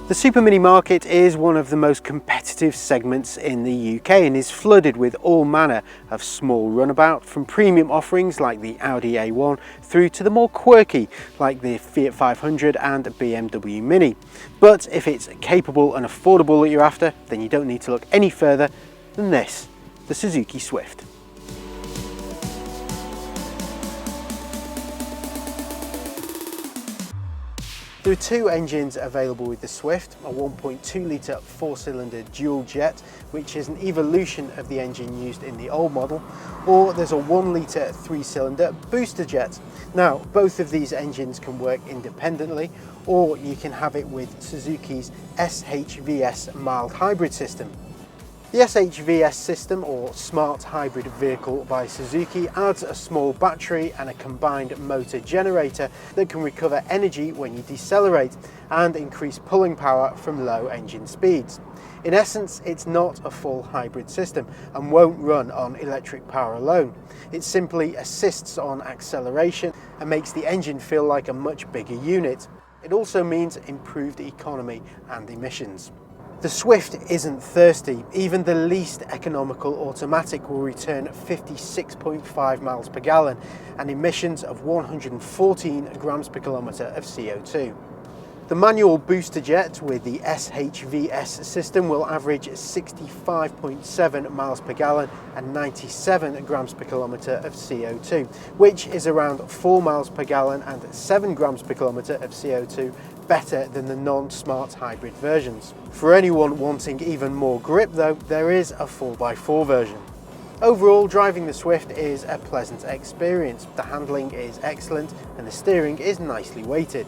The Super Mini market is one of the most competitive segments in the UK and is flooded with all manner of small runabout, from premium offerings like the Audi A1 through to the more quirky like the Fiat 500 and BMW Mini. But if it's capable and affordable that you're after, then you don't need to look any further than this, the Suzuki Swift. There are two engines available with the Swift, a 1.2 litre 4-cylinder dual jet, which is an evolution of the engine used in the old model, or there's a 1 litre 3-cylinder booster jet. Now, both of these engines can work independently, or you can have it with Suzuki's SHVS mild hybrid system. The SHVS system, or Smart Hybrid Vehicle by Suzuki, adds a small battery and a combined motor generator that can recover energy when you decelerate and increase pulling power from low engine speeds. In essence, it's not a full hybrid system and won't run on electric power alone. It simply assists on acceleration and makes the engine feel like a much bigger unit. It also means improved economy and emissions. The Swift isn't thirsty. Even the least economical automatic will return 56.5 miles per gallon and emissions of 114 grams per kilometre of CO2. The manual booster jet with the SHVS system will average 65.7 miles per gallon and 97 grams per kilometre of CO2, which is around 4 miles per gallon and 7 grams per kilometre of CO2 better than the non-smart hybrid versions. For anyone wanting even more grip though, there is a 4x4 version. Overall, driving the Swift is a pleasant experience. The handling is excellent and the steering is nicely weighted.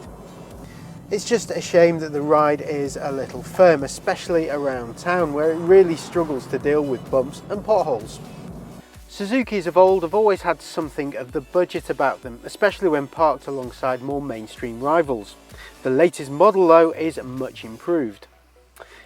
It's just a shame that the ride is a little firm, especially around town where it really struggles to deal with bumps and potholes. Suzukis of old have always had something of the budget about them, especially when parked alongside more mainstream rivals. The latest model though is much improved.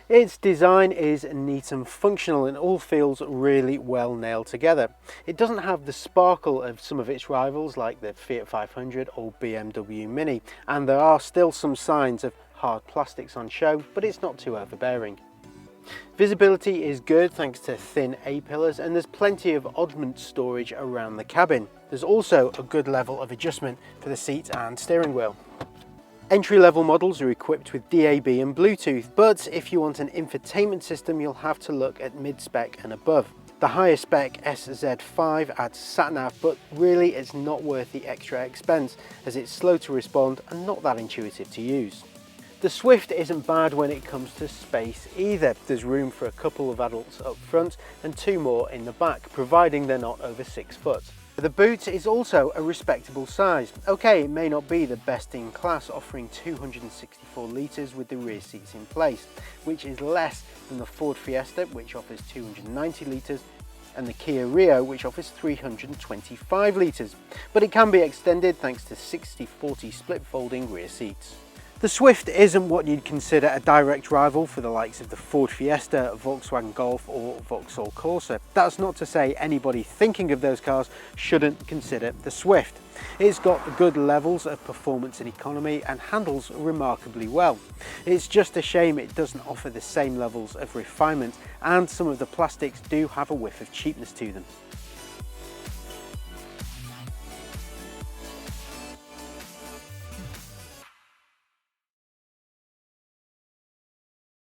Its design is neat and functional and all feels really well nailed together. It doesn't have the sparkle of some of its rivals like the Fiat 500 or BMW Mini, and there are still some signs of hard plastics on show, but it's not too overbearing. Visibility is good thanks to thin A-pillars, and there's plenty of oddment storage around the cabin. There's also a good level of adjustment for the seat and steering wheel. Entry-level models are equipped with DAB and Bluetooth, but if you want an infotainment system you'll have to look at mid-spec and above. The higher spec SZ5 adds sat-nav, but really it's not worth the extra expense as it's slow to respond and not that intuitive to use. The Swift isn't bad when it comes to space either. There's room for a couple of adults up front and 2 more in the back, providing they're not over 6 foot. The boot is also a respectable size. Okay, it may not be the best in class, offering 264 litres with the rear seats in place, which is less than the Ford Fiesta, which offers 290 litres, and the Kia Rio, which offers 325 litres. But it can be extended thanks to 60/40 split folding rear seats. The Swift isn't what you'd consider a direct rival for the likes of the Ford Fiesta, Volkswagen Golf or Vauxhall Corsa. That's not to say anybody thinking of those cars shouldn't consider the Swift. It's got good levels of performance and economy and handles remarkably well. It's just a shame it doesn't offer the same levels of refinement, and some of the plastics do have a whiff of cheapness to them.